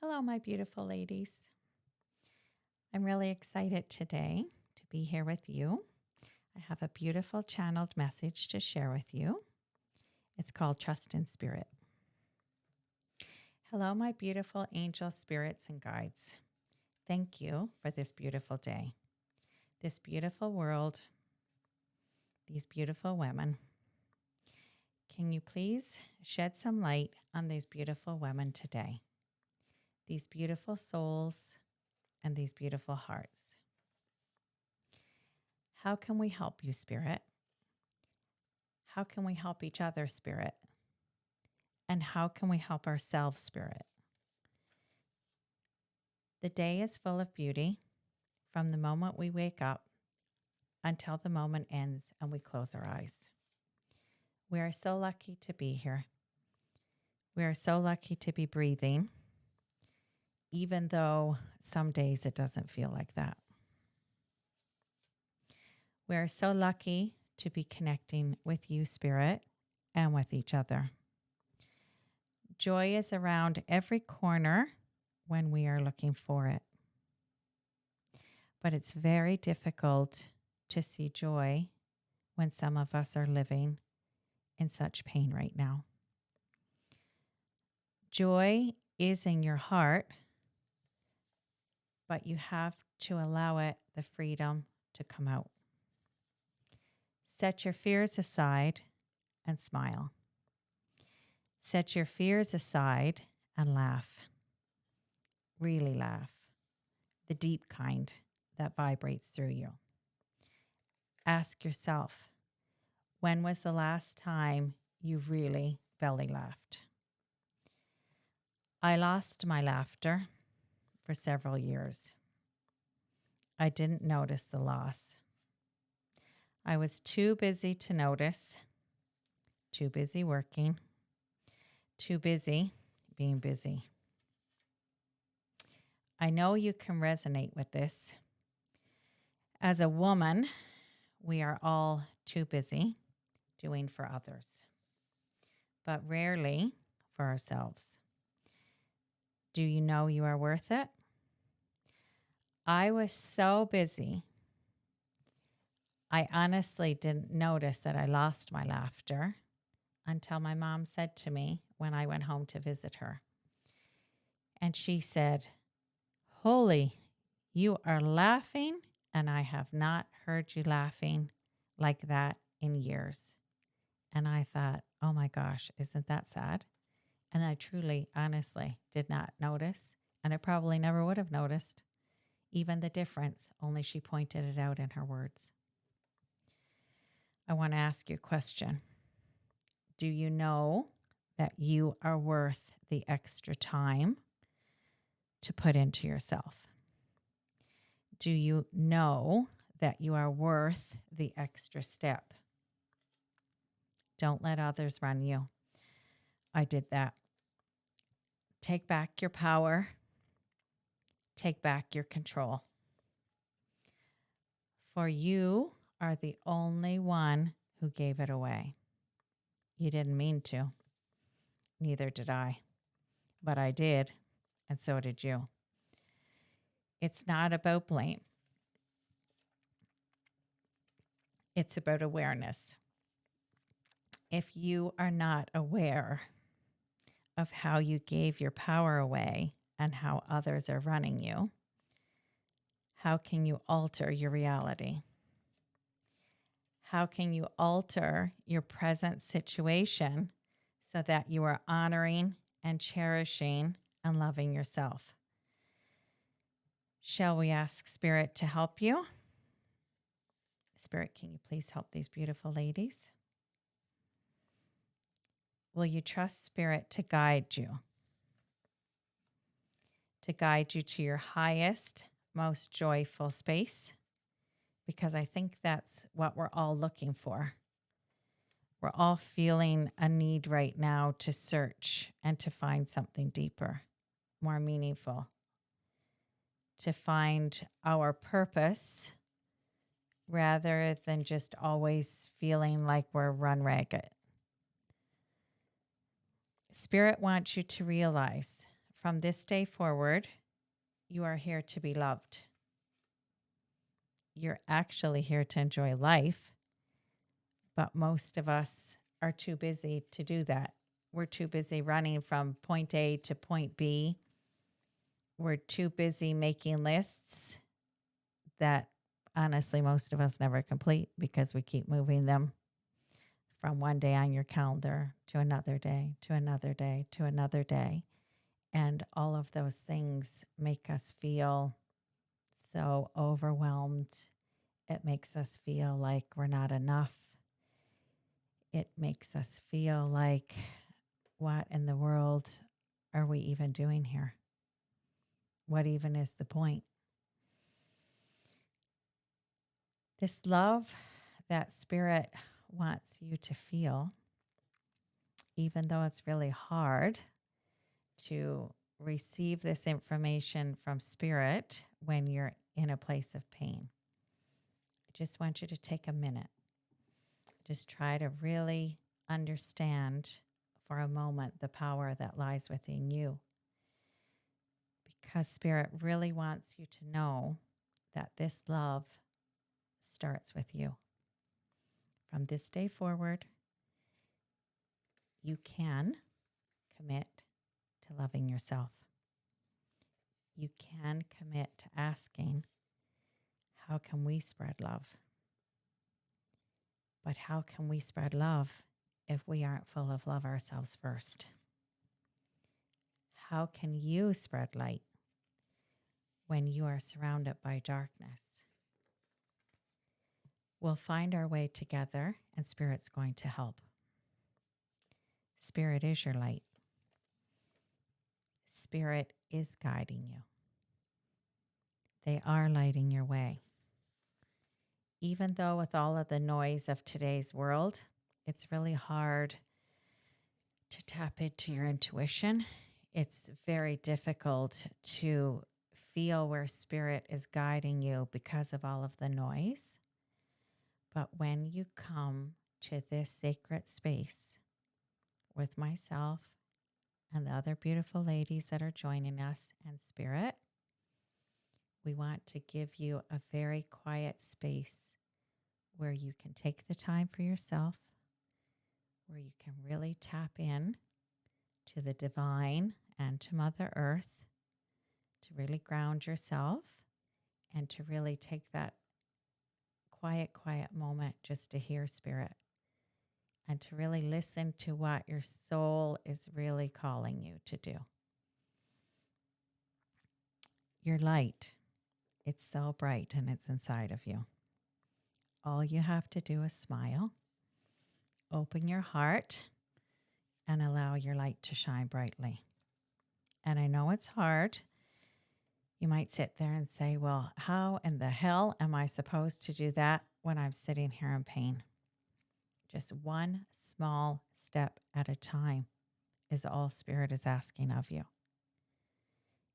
Hello, my beautiful ladies. I'm really excited today to be here with you. I have a beautiful channeled message to share with you. It's called Trust in Spirit. Hello, my beautiful angel spirits and guides. Thank you for this beautiful day, this beautiful world, these beautiful women. Can you please shed some light on these beautiful women today, these beautiful souls, and these beautiful hearts? How can we help you, Spirit? How can we help each other, Spirit? And how can we help ourselves, Spirit? The day is full of beauty from the moment we wake up until the moment ends and we close our eyes. We are so lucky to be here. We are so lucky to be breathing, even though some days it doesn't feel like that. We are so lucky to be connecting with you, Spirit, and with each other. Joy is around every corner when we are looking for it. But it's very difficult to see joy when some of us are living in such pain right now. Joy is in your heart, but you have to allow it the freedom to come out. Set your fears aside and smile. Set your fears aside and laugh. Really laugh. The deep kind that vibrates through you. Ask yourself, when was the last time you really belly laughed? I lost my laughter for several years. I didn't notice the loss. I was too busy to notice, too busy working, too busy being busy. I know you can resonate with this. As a woman, we are all too busy doing for others, but rarely for ourselves. Do you know you are worth it? I was so busy. I honestly didn't notice that I lost my laughter until my mom said to me when I went home to visit her. And she said, "Holy, you are laughing, and I have not heard you laughing like that in years." And I thought, oh my gosh, isn't that sad? And I truly, honestly did not notice, and I probably never would have noticed even the difference, only she pointed it out in her words. I want to ask you a question. Do you know that you are worth the extra time to put into yourself? Do you know that you are worth the extra step? Don't let others run you. I did that. Take back your power. Take back your control. For you are the only one who gave it away. You didn't mean to. Neither did I. But I did, and so did you. It's not about blame. It's about awareness. If you are not aware of how you gave your power away and how others are running you, how can you alter your reality? How can you alter your present situation so that you are honoring and cherishing and loving yourself? Shall we ask Spirit to help you? Spirit, can you please help these beautiful ladies? Will you trust Spirit to guide you? To guide you to your highest, most joyful space? Because I think that's what we're all looking for. We're all feeling a need right now to search and to find something deeper, more meaningful, to find our purpose rather than just always feeling like we're run ragged. Spirit wants you to realize from this day forward, you are here to be loved. You're actually here to enjoy life, but most of us are too busy to do that. We're too busy running from point A to point B. We're too busy making lists that honestly most of us never complete because we keep moving them from one day on your calendar to another day, to another day, to another day. And all of those things make us feel so overwhelmed. It makes us feel like we're not enough. It makes us feel like, what in the world are we even doing here? What even is the point? This love that Spirit wants you to feel, even though it's really hard to receive this information from Spirit when you're in a place of pain. I just want you to take a minute. Just try to really understand for a moment the power that lies within you. Because Spirit really wants you to know that this love starts with you. From this day forward, you can commit to loving yourself. You can commit to asking, how can we spread love? But how can we spread love if we aren't full of love ourselves first? How can you spread light when you are surrounded by darkness? We'll find our way together, and Spirit's going to help. Spirit is your light. Spirit is guiding you. They are lighting your way. Even though with all of the noise of today's world, it's really hard to tap into your intuition. It's very difficult to feel where Spirit is guiding you because of all of the noise. But when you come to this sacred space with myself and the other beautiful ladies that are joining us and Spirit, we want to give you a very quiet space where you can take the time for yourself, where you can really tap in to the divine and to Mother Earth, to really ground yourself and to really take that quiet moment just to hear Spirit and to really listen to what your soul is really calling you to do. Your light, it's so bright and it's inside of you. All you have to do is smile, open your heart, and allow your light to shine brightly. And I know it's hard. You might sit there and say, well, how in the hell am I supposed to do that when I'm sitting here in pain? Just one small step at a time is all Spirit is asking of you.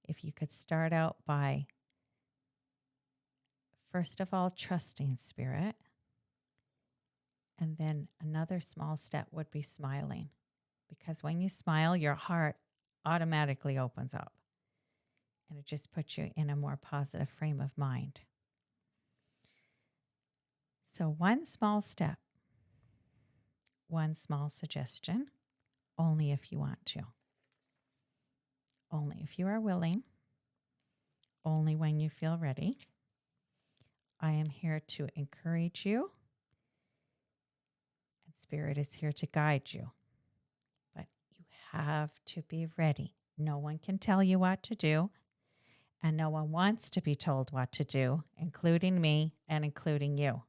If you could start out by, first of all, trusting Spirit, and then another small step would be smiling. Because when you smile, your heart automatically opens up. And it just puts you in a more positive frame of mind. So one small step, one small suggestion, only if you want to. Only if you are willing. Only when you feel ready. I am here to encourage you. And Spirit is here to guide you. But you have to be ready. No one can tell you what to do. And no one wants to be told what to do, including me and including you.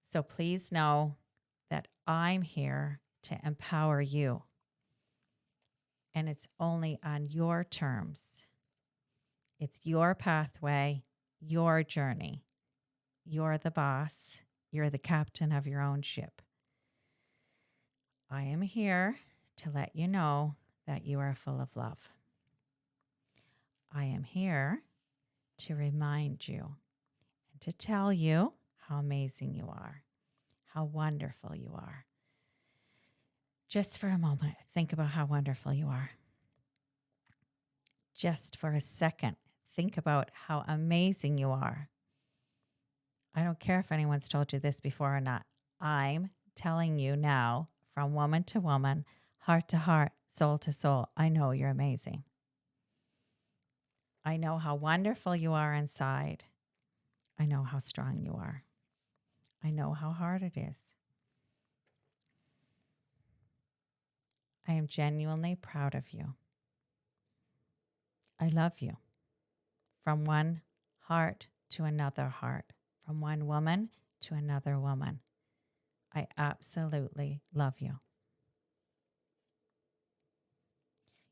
So please know that I'm here to empower you. And it's only on your terms. It's your pathway, your journey. You're the boss. You're the captain of your own ship. I am here to let you know that you are full of love. I am here to remind you and to tell you how amazing you are, how wonderful you are. Just for a moment, think about how wonderful you are. just for a second, think about how amazing you are. I don't care if anyone's told you this before or not. I'm telling you now, from woman to woman, heart to heart, soul to soul, I know you're amazing. I know how wonderful you are inside. I know how strong you are. I know how hard it is. I am genuinely proud of you. I love you. From one heart to another heart, from one woman to another woman. I absolutely love you.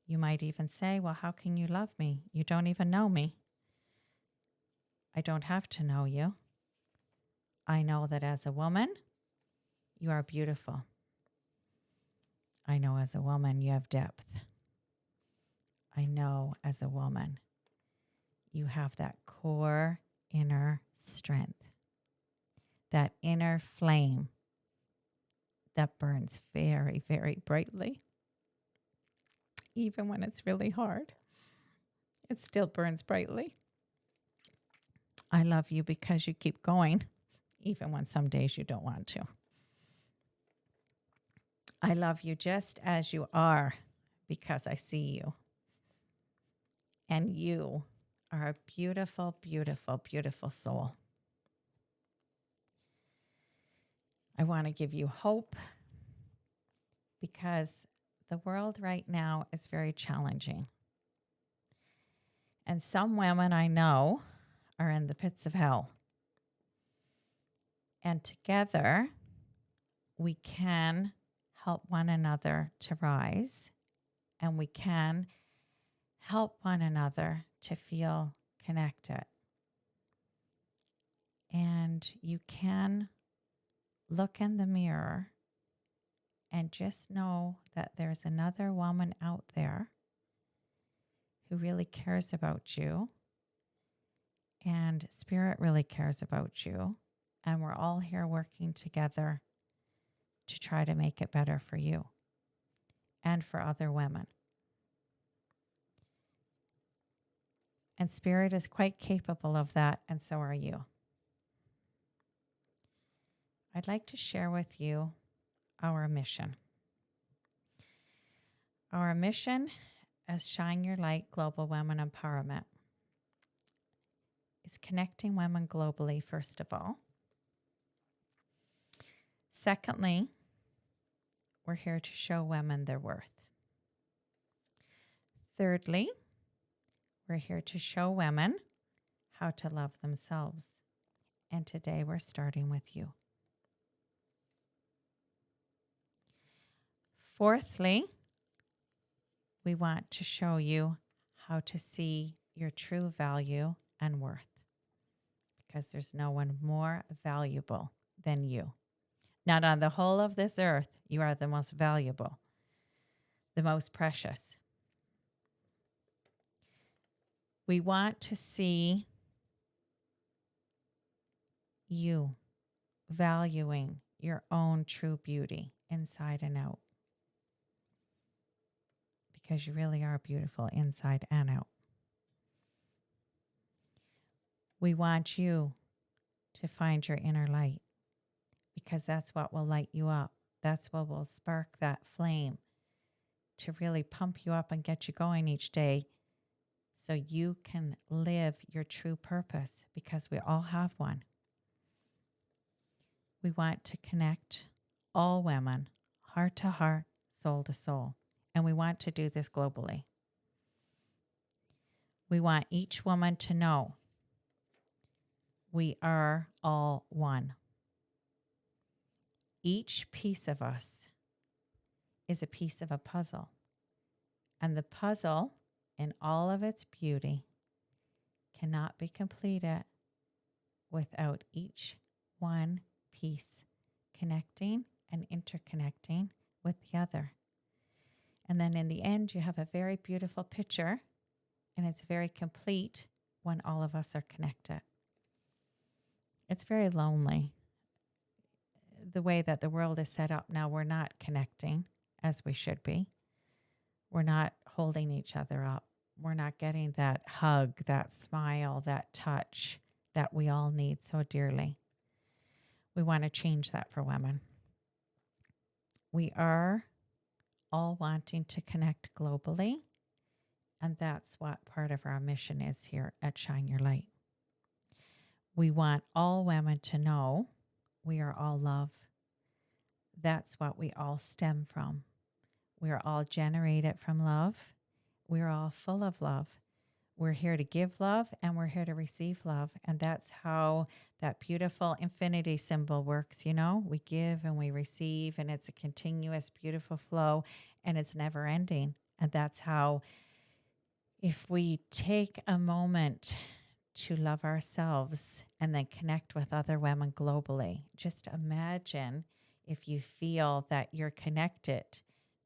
You might even say, well, how can you love me? You don't even know me. I don't have to know you. I know that as a woman, you are beautiful. I know as a woman, you have depth. I know as a woman, you have that core inner strength, that inner flame that burns very, very brightly. Even when it's really hard, it still burns brightly. I love you because you keep going, even when some days you don't want to. I love you just as you are because I see you. And you are a beautiful, beautiful, beautiful soul. I want to give you hope because the world right now is very challenging. And some women I know are in the pits of hell. And together, we can help one another to rise, and we can help one another to feel connected. And you can look in the mirror and just know that there's another woman out there who really cares about you, and Spirit really cares about you, and we're all here working together to try to make it better for you and for other women. And Spirit is quite capable of that, and so are you. I'd like to share with you our mission. Our mission as Shine Your Light Global Women Empowerment is connecting women globally, first of all. Secondly, we're here to show women their worth. Thirdly, we're here to show women how to love themselves. And today we're starting with you. Fourthly, we want to show you how to see your true value and worth, because there's no one more valuable than you. Not on the whole of this earth, you are the most valuable, the most precious. We want to see you valuing your own true beauty inside and out, because you really are beautiful inside and out. We want you to find your inner light, because that's what will light you up. That's what will spark that flame to really pump you up and get you going each day so you can live your true purpose, because we all have one. We want to connect all women, heart to heart, soul to soul, and we want to do this globally. We want each woman to know we are all one. Each piece of us is a piece of a puzzle, and the puzzle in all of its beauty cannot be completed without each one piece connecting and interconnecting with the other. And then in the end, you have a very beautiful picture, and it's very complete when all of us are connected. It's very lonely. The way that the world is set up now, we're not connecting as we should be. We're not holding each other up. we're not getting that hug, that smile, that touch that we all need so dearly. We want to change that for women. We are all wanting to connect globally, and that's what part of our mission is here at Shine Your Light. We want all women to know we are all love. That's what we all stem from. We are all generated from love. We're all full of love. We're here to give love and we're here to receive love. And that's how that beautiful infinity symbol works. You know, we give and we receive, and it's a continuous, beautiful flow, and it's never ending. And that's how, if we take a moment to love ourselves and then connect with other women globally, just imagine if you feel that you're connected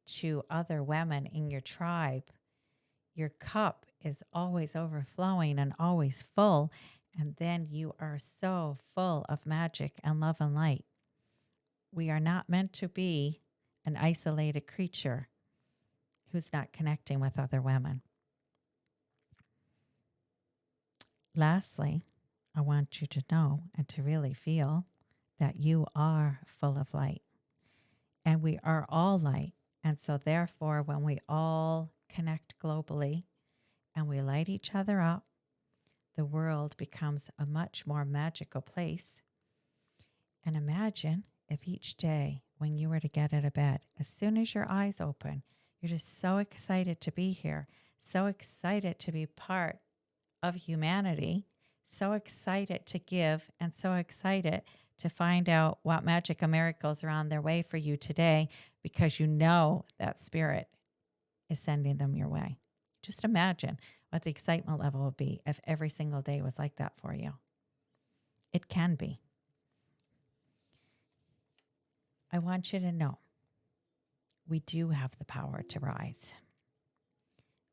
to other women in your tribe, your cup is always overflowing and always full. And then you are so full of magic and love and light. We are not meant to be an isolated creature who's not connecting with other women. Lastly, I want you to know and to really feel that you are full of light. And we are all light. And so therefore, when we all connect globally and we light each other up, the world becomes a much more magical place. And imagine if each day when you were to get out of bed, as soon as your eyes open, you're just so excited to be here, so excited to be part of humanity, so excited to give, and so excited to find out what magic and miracles are on their way for you today, because you know that spirit is sending them your way. Just imagine what the excitement level would be if every single day was like that for you. It can be. I want you to know we do have the power to rise.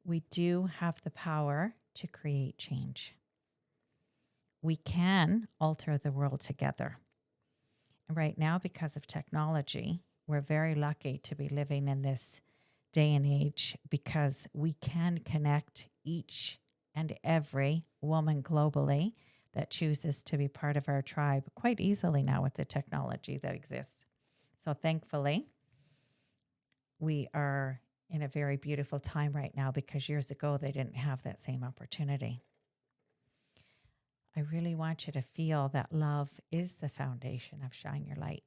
We do have the power to create change. We can alter the world together. And right now, because of technology, we're very lucky to be living in this day and age, because we can connect each and every woman globally that chooses to be part of our tribe quite easily now with the technology that exists. So thankfully, we are in a very beautiful time right now, because years ago they didn't have that same opportunity. I really want you to feel that love is the foundation of Shine Your Light.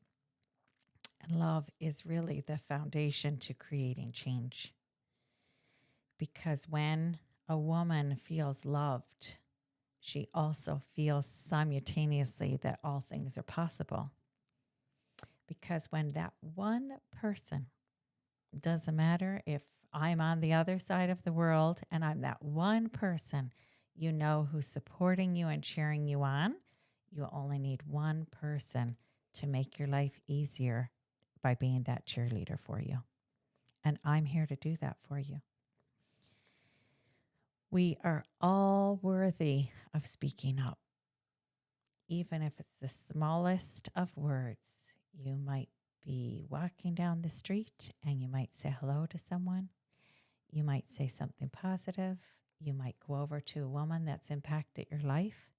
And love is really the foundation to creating change. Because when a woman feels loved, she also feels simultaneously that all things are possible. Because when that one person, doesn't matter if I'm on the other side of the world and I'm that one person, you know, who's supporting you and cheering you on, you only need one person to make your life easier by being that cheerleader for you. And I'm here to do that for you. We are all worthy of speaking up, even if it's the smallest of words. You might be walking down the street and you might say hello to someone. You might say something positive. You might go over to a woman that's impacted your life.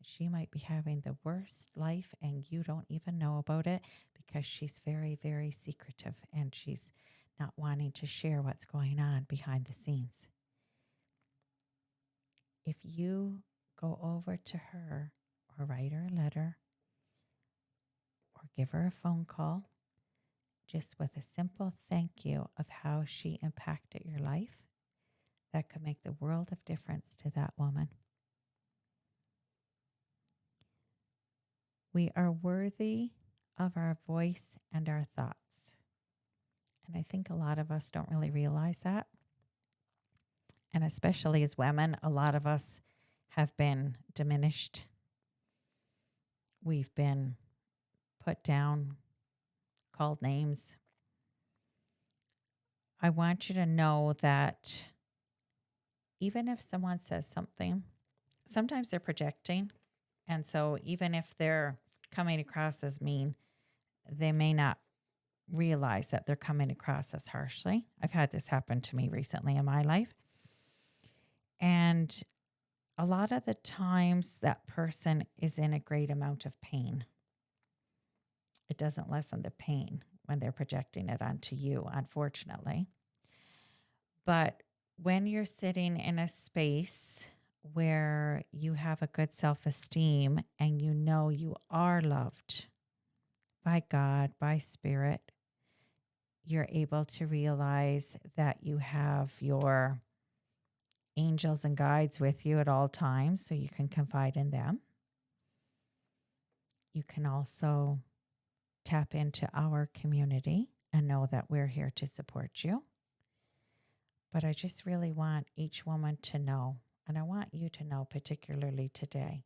She might be having the worst life and you don't even know about it, because she's very, very secretive and she's not wanting to share what's going on behind the scenes. If you go over to her or write her a letter or give her a phone call, just with a simple thank you of how she impacted your life, that could make the world of difference to that woman. We are worthy of our voice and our thoughts. And I think a lot of us don't really realize that. And especially as women, a lot of us have been diminished. We've been put down, called names. I want you to know that even if someone says something, sometimes they're projecting. And so even if they're coming across as mean, they may not realize that they're coming across as harshly. I've had this happen to me recently in my life. And a lot of the times that person is in a great amount of pain. It doesn't lessen the pain when they're projecting it onto you, unfortunately. But when you're sitting in a space where you have a good self-esteem and you know you are loved by God, by spirit, you're able to realize that you have your angels and guides with you at all times, so you can confide in them. You can also tap into our community and know that we're here to support you. But I just really want each woman to know, and I want you to know particularly today,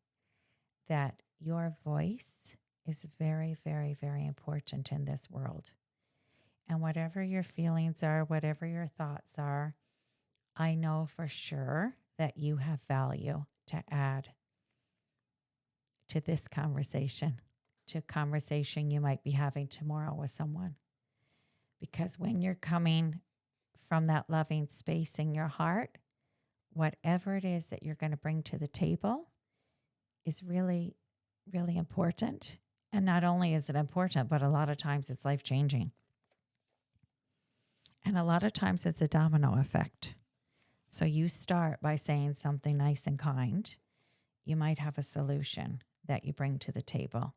that your voice is very, very, very important in this world. And whatever your feelings are, whatever your thoughts are, I know for sure that you have value to add to this conversation, to a conversation you might be having tomorrow with someone. Because when you're coming from that loving space in your heart, whatever it is that you're going to bring to the table is really, really important. And not only is it important, but a lot of times it's life-changing. And a lot of times it's a domino effect. So you start by saying something nice and kind. You might have a solution that you bring to the table,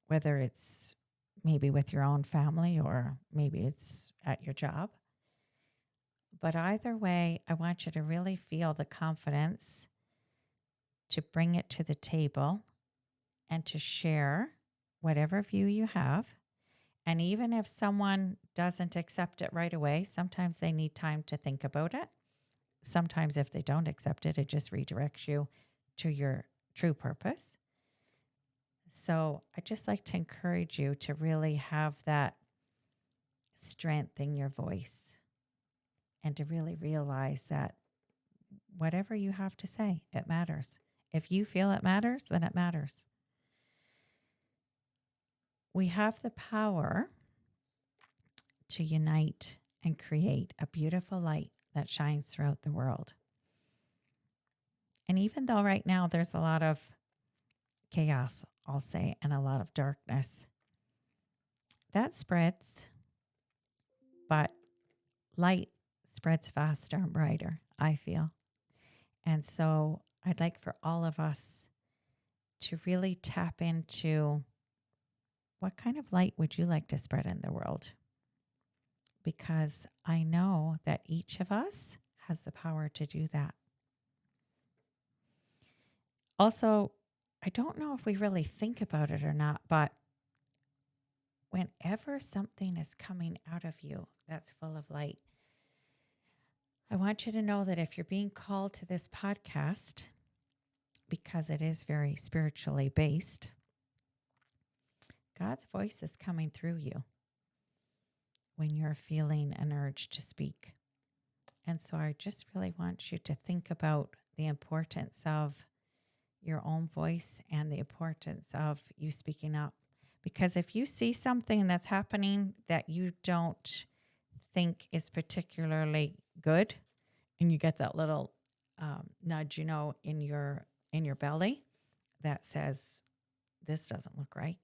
whether it's maybe with your own family or maybe it's at your job. But either way, I want you to really feel the confidence to bring it to the table and to share whatever view you have. And even if someone doesn't accept it right away, sometimes they need time to think about it. Sometimes if they don't accept it, it just redirects you to your true purpose. So I just like to encourage you to really have that strength in your voice and to really realize that whatever you have to say, it matters. If you feel it matters, then it matters. We have the power to unite and create a beautiful light that shines throughout the world. And even though right now there's a lot of chaos, I'll say, and a lot of darkness, that spreads, but light spreads faster and brighter, I feel. And so I'd like for all of us to really tap into what kind of light would you like to spread in the world? Because I know that each of us has the power to do that. Also, I don't know if we really think about it or not, but whenever something is coming out of you that's full of light, I want you to know that if you're being called to this podcast, because it is very spiritually based, God's voice is coming through you when you're feeling an urge to speak. And so I just really want you to think about the importance of your own voice and the importance of you speaking up. Because if you see something that's happening that you don't think is particularly good, and you get that little nudge, in your belly that says, this doesn't look right.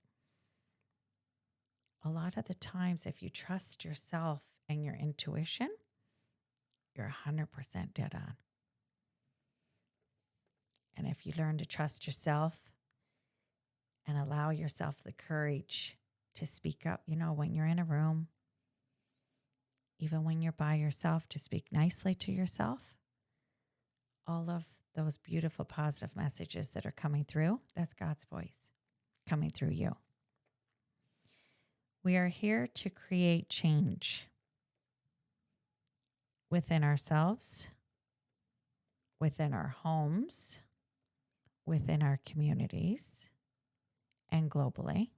A lot of the times, if you trust yourself and your intuition, you're 100% dead on. And if you learn to trust yourself and allow yourself the courage to speak up, when you're in a room, even when you're by yourself, to speak nicely to yourself, all of those beautiful positive messages that are coming through, that's God's voice coming through you. We are here to create change within ourselves, within our homes, within our communities, and globally.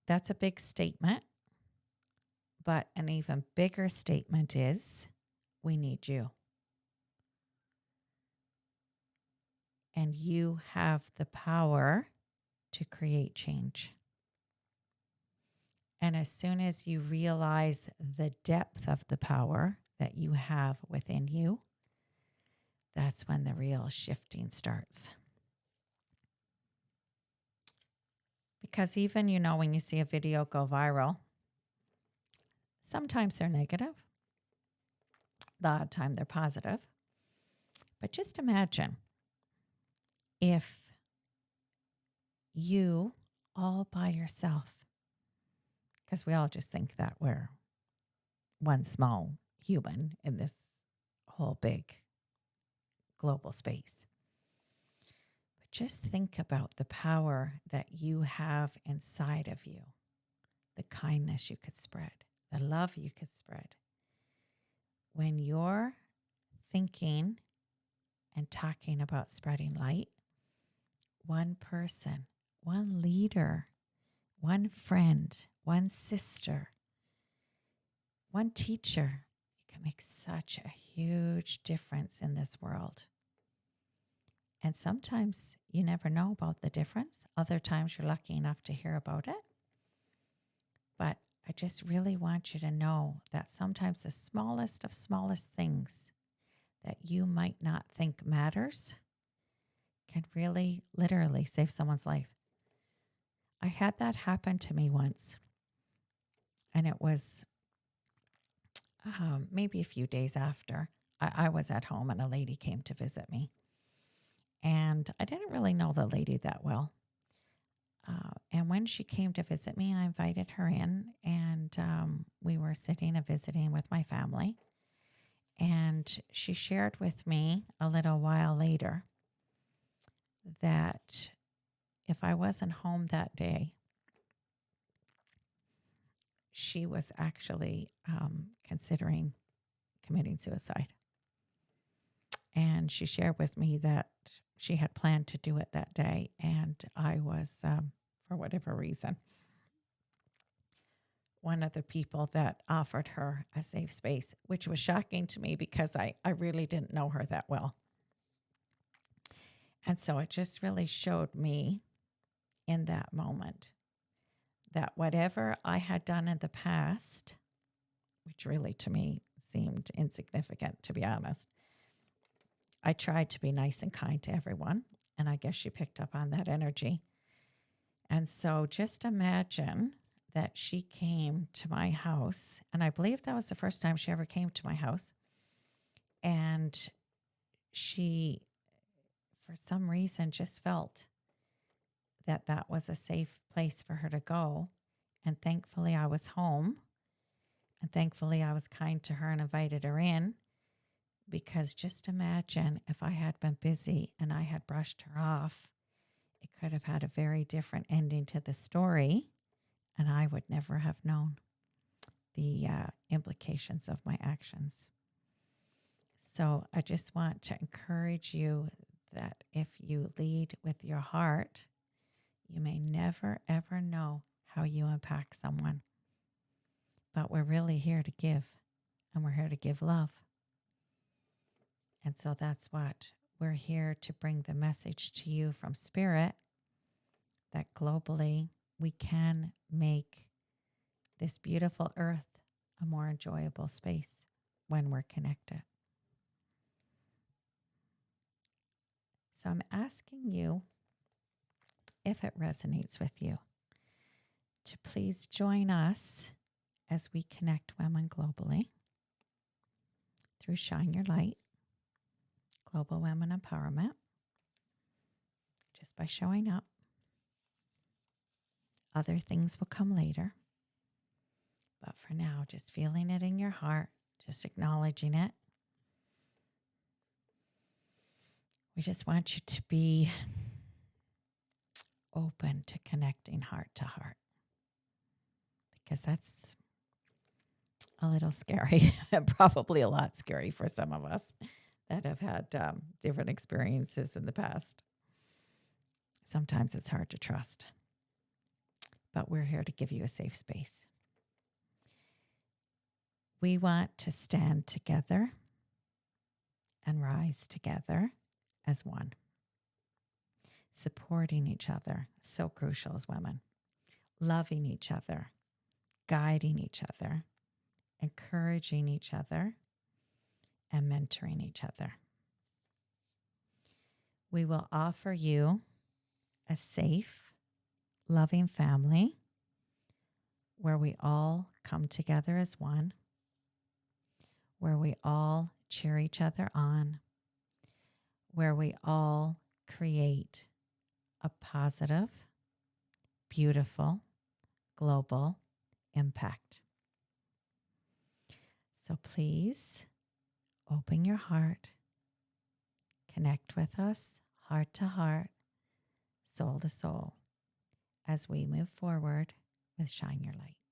That's a big statement, but an even bigger statement is we need you. And you have the power to create change. And as soon as you realize the depth of the power that you have within you, that's when the real shifting starts. Because even, when you see a video go viral, sometimes they're negative, the odd time they're positive. But just imagine if you all by yourself, because we all just think that we're one small human in this whole big global space. But just think about the power that you have inside of you, the kindness you could spread, the love you could spread. When you're thinking and talking about spreading light, one person, one leader, one friend, one sister, one teacher, you can make such a huge difference in this world. And sometimes you never know about the difference. Other times you're lucky enough to hear about it. But I just really want you to know that sometimes the smallest of smallest things that you might not think matters can really, literally save someone's life. I had that happen to me once. And it was maybe a few days after I was at home and a lady came to visit me. And I didn't really know the lady that well. And when she came to visit me, I invited her in, and we were sitting and visiting with my family. And she shared with me a little while later that if I wasn't home that day, she was actually considering committing suicide. And she shared with me that she had planned to do it that day. And I was, for whatever reason, one of the people that offered her a safe space, which was shocking to me because I really didn't know her that well. And so it just really showed me in that moment that whatever I had done in the past, which really to me seemed insignificant, to be honest, I tried to be nice and kind to everyone. And I guess she picked up on that energy. And so just imagine that she came to my house. And I believe that was the first time she ever came to my house. And she, for some reason, just felt that that was a safe place for her to go. And thankfully, I was home. And thankfully, I was kind to her and invited her in. Because just imagine if I had been busy and I had brushed her off, it could have had a very different ending to the story, and I would never have known the implications of my actions. So I just want to encourage you that if you lead with your heart, you may never, ever know how you impact someone. But we're really here to give, and we're here to give love. And so that's what we're here to bring the message to you from Spirit, that globally we can make this beautiful earth a more enjoyable space when we're connected. So I'm asking you, if it resonates with you, to please join us as we connect women globally through Shine Your Light, Global Women Empowerment, just by showing up. Other things will come later. But for now, just feeling it in your heart, just acknowledging it. We just want you to be open to connecting heart to heart, because that's a little scary, and probably a lot scary for some of us that have had different experiences in the past. Sometimes it's hard to trust, but we're here to give you a safe space. We want to stand together and rise together as one. Supporting each other, so crucial as women. Loving each other, guiding each other, encouraging each other, and mentoring each other. we will offer you a safe, loving family where we all come together as one, where we all cheer each other on, where we all create a positive, beautiful, global impact. So please open your heart, connect with us, heart to heart, soul to soul, as we move forward with Shine Your Light.